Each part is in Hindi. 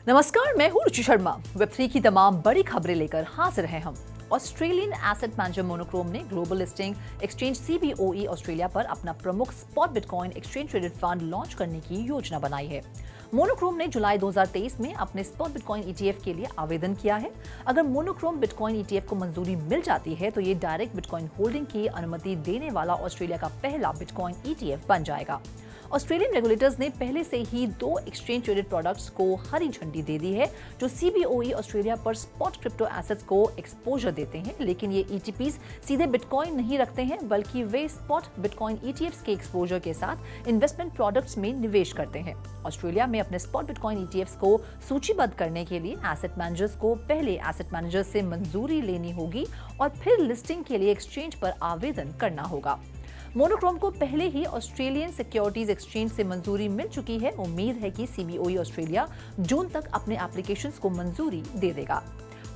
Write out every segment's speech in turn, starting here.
नमस्कार, मैं हूँ रुचि शर्मा। वेब3 की तमाम बड़ी खबरें लेकर हाजिर हैं हम। ऑस्ट्रेलियन एसेट मैनेजर मोनोक्रोम ने global listing exchange CBOE Australia पर अपना प्रमुख spot bitcoin exchange traded fund launch करने की योजना बनाई है। मोनोक्रोम ने जुलाई 2023 में अपने स्पॉट बिटकॉइन ETF के लिए आवेदन किया है। अगर मोनोक्रोम बिटकॉइन ETF को मंजूरी मिल जाती है तो ये डायरेक्ट बिटकॉइन होल्डिंग की अनुमति देने वाला ऑस्ट्रेलिया का पहला बिटकॉइन ETF बन जाएगा। ऑस्ट्रेलियन रेगुलेटर्स ने पहले से ही 2 एक्सचेंज ट्रेडेड प्रोडक्ट्स को हरी झंडी दे दी है जो CBOE ऑस्ट्रेलिया पर स्पॉट क्रिप्टो एसेट्स को एक्सपोजर देते हैं, लेकिन ये ETPs सीधे बिटकॉइन नहीं रखते हैं बल्कि वे स्पॉट बिटकॉइन ETFs के एक्सपोजर के साथ इन्वेस्टमेंट प्रोडक्ट्स में निवेश करते हैं। ऑस्ट्रेलिया में अपने स्पॉट बिटकॉइन ETFs को सूचीबद्ध करने के लिए एसेट मैनेजर्स को पहले एसेट मैनेजर से मंजूरी लेनी होगी और फिर लिस्टिंग के लिए एक्सचेंज पर आवेदन करना होगा। मोनोक्रोम को पहले ही ऑस्ट्रेलियन सिक्योरिटीज एक्सचेंज से मंजूरी मिल चुकी है। उम्मीद है कि CBOE ऑस्ट्रेलिया जून तक अपने एप्लीकेशंस को मंजूरी दे देगा।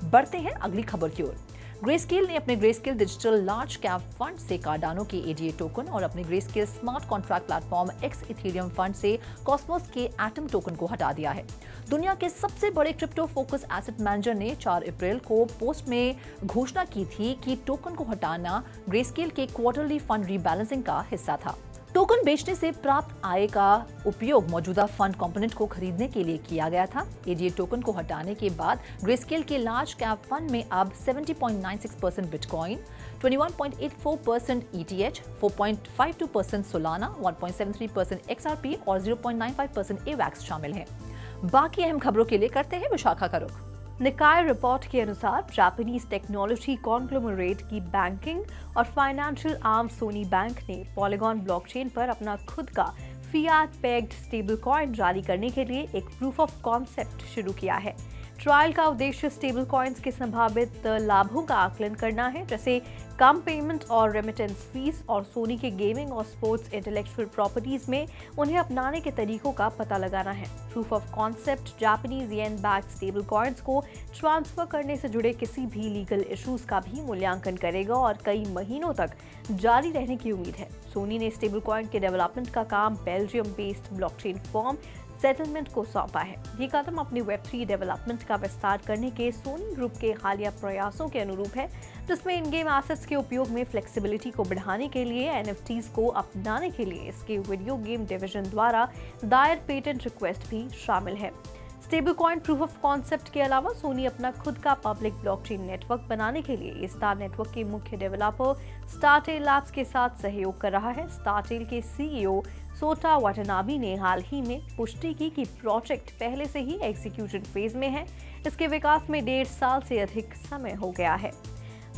बढ़ते हैं अगली खबर की ओर। ग्रेस्केल ने अपने greyscale digital large cap fund से कार्डानो के ADA टोकन और अपने greyscale smart contract platform X Ethereum fund से कॉस्मोस के एटम टोकन को हटा दिया है। दुनिया के सबसे बड़े क्रिप्टो फोकस एसेट मैनेजर ने 4 अप्रैल को पोस्ट में घोषणा की थी कि टोकन को हटाना ग्रेस्केल के क्वार्टरली फंड रीबैलेंसिंग का हिस्सा था। टोकन बेचने से प्राप्त आय का उपयोग मौजूदा फंड कंपोनेंट को खरीदने के लिए किया गया था। ADA टोकन को हटाने के बाद ग्रेस्केल के लार्ज कैप फंड में अब 70.96% बिटकॉइन, 21.84% ETH, 4.52% सोलाना, 1.73% XRP और 0.95% AVAX शामिल हैं। बाकी अहम खबरों के लिए करते हैं विशाखा का रुख। निकाय रिपोर्ट के अनुसार जापानीज टेक्नोलॉजी कॉन्ग्लोमरेट की बैंकिंग और फाइनेंशियल आर्म सोनी बैंक ने पॉलीगॉन ब्लॉकचेन पर अपना खुद का फियाट पेग्ड स्टेबल कॉइन जारी करने के लिए एक प्रूफ ऑफ कॉन्सेप्ट शुरू किया है। ट्रायल का उद्देश्य स्टेबल कॉइन्स के संभावित लाभों का आकलन करना है, जैसे कम पेमेंट और रेमिटेंस फीस और सोनी के गेमिंग और स्पोर्ट्स इंटेलेक्चुअल प्रॉपर्टीज में उन्हें अपनाने के तरीकों का पता लगाना है। Proof of concept Japanese yen backed stable coins को ट्रांसफर करने से जुड़े किसी भी लीगल इश्यूज का भी मूल्यांकन करेगा और कई महीनों तक जारी रहने की उम्मीद है। सोनी ने स्टेबल कॉइन के डेवलपमेंट का काम Belgium based blockchain firm settlement को सौंपा है। ये कदम अपनी Web3 डेवलपमेंट का विस्तार करने के सोनी ग्रुप के हालिया प्रयासों के अनुरूप है, जिसमें इन गेम एसेट्स के उपयोग में फ्लेक्सिबिलिटी को बढ़ाने के लिए NFTs को अपनाने के लिए इसके वीडियो गेम डिवीजन द्वारा दायर पेटेंट रिक्वेस्ट भी शामिल है। Stable coin proof of concept के अलावा सोनी अपना खुद का पब्लिक ब्लॉकचेन नेटवर्क बनाने के लिए स्टार नेटवर्क के मुख्य डेवलपर स्टारटेल लैब्स के साथ सहयोग कर रहा है। स्टारटेल के CEO सोटा वाटनाबी ने हाल ही में पुष्टि की कि प्रोजेक्ट पहले से ही एग्जीक्यूशन फेज में है। इसके विकास में 1.5 साल से अधिक समय हो गया है।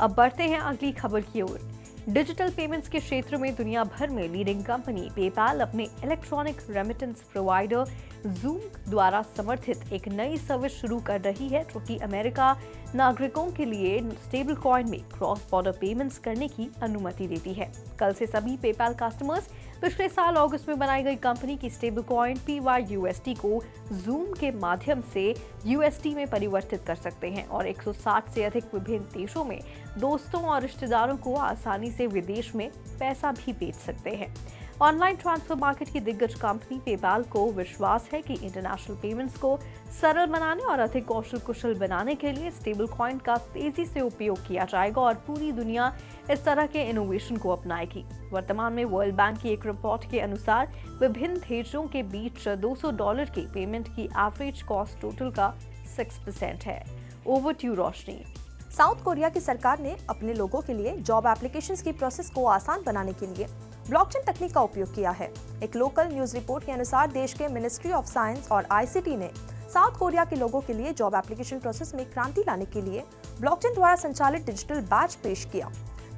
अब बढ़ते हैं अगली खबर की ओर। डिजिटल पेमेंट्स के क्षेत्र में दुनिया भर में लीडिंग कंपनी पेपाल अपने इलेक्ट्रॉनिक रेमिटेंस प्रोवाइडर जूम द्वारा समर्थित एक नई सर्विस शुरू कर रही है, जो कि अमेरिका नागरिकों के लिए स्टेबल कॉइन में क्रॉस बॉर्डर पेमेंट्स करने की अनुमति देती है। कल से सभी पेपाल कस्टमर्स पिछले साल अगस्त में बनाई गई कंपनी की स्टेबल कॉइन PYUSD को जूम के माध्यम से USD में परिवर्तित कर सकते हैं और 160 से अधिक विभिन्न देशों में दोस्तों और रिश्तेदारों को आसानी से विदेश में पैसा भी भेज सकते हैं। ऑनलाइन ट्रांसफर मार्केट की दिग्गज कंपनी पेपाल को विश्वास है कि इंटरनेशनल पेमेंट्स को सरल बनाने और अधिक कौशल कुशल बनाने के लिए स्टेबल कॉइन का तेजी से उपयोग किया जाएगा और पूरी दुनिया इस तरह के इनोवेशन को अपनाएगी। वर्तमान में वर्ल्ड बैंक की एक रिपोर्ट के अनुसार विभिन्न देशों के बीच $200 के पेमेंट की एवरेज कॉस्ट टोटल का 6% है। Over to Roshni. South Korea की सरकार ने अपने लोगों के लिए जॉब एप्लीकेशंस की प्रोसेस को आसान बनाने के लिए ब्लॉकचेन तकनीक का उपयोग किया है। एक लोकल न्यूज रिपोर्ट के अनुसार देश के मिनिस्ट्री ऑफ साइंस और ICT ने साउथ कोरिया के लोगों के लिए जॉब एप्लीकेशन प्रोसेस में क्रांति लाने के लिए ब्लॉकचेन द्वारा संचालित डिजिटल बैच पेश किया।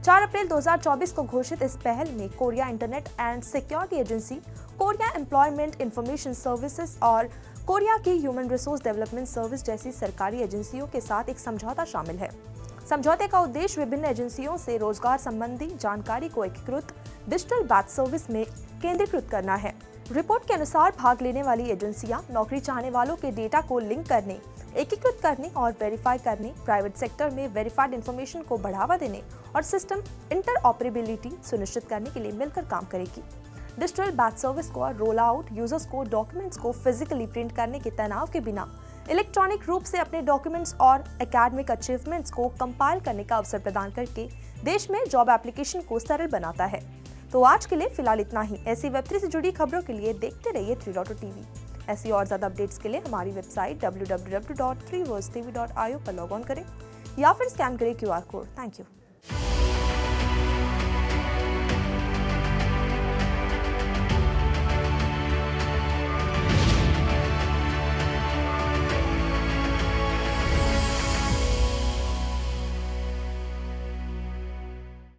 4 अप्रैल 2024 को घोषित इस पहल में Korea internet and security agency, Korea employment information services और कोरिया की ह्यूमन रिसोर्स डेवलपमेंट सर्विस जैसी सरकारी एजेंसियों के साथ एक समझौता शामिल है। समझौते का उद्देश्य विभिन्न एजेंसियों से रोजगार संबंधी जानकारी को एकीकृत डिजिटल बैच सर्विस में केंद्रीकृत करना है। रिपोर्ट के अनुसार भाग लेने वाली एजेंसियां नौकरी चाहने वालों के डेटा को लिंक करने, एकीकृत करने और वेरीफाई करने, प्राइवेट सेक्टर में वेरीफाइड इंफॉर्मेशन को बढ़ावा देने और सिस्टम इंटरऑपरेबिलिटी सुनिश्चित करने के लिए मिलकर काम करेगी। डिजिटल बैच सर्विस को रोल आउट यूजर्स को डॉक्यूमेंट्स को फिजिकली प्रिंट करने के तनाव के बिना इलेक्ट्रॉनिक रूप से अपने डॉक्यूमेंट्स और एकेडमिक अचीवमेंट्स को कंपाइल करने का अवसर प्रदान करके देश में जॉब एप्लीकेशन को सरल बनाता है। तो आज के लिए फिलहाल इतना ही। ऐसी वेब3 से जुड़ी खबरों के लिए देखते रहिए 3.0 टीवी। ऐसी और ज़्यादा अपडेट्स के लिए हमारी वेबसाइट www.3versetv.io पर लॉग ऑन करें या फिर स्कैन करें QR कोड। Thank you.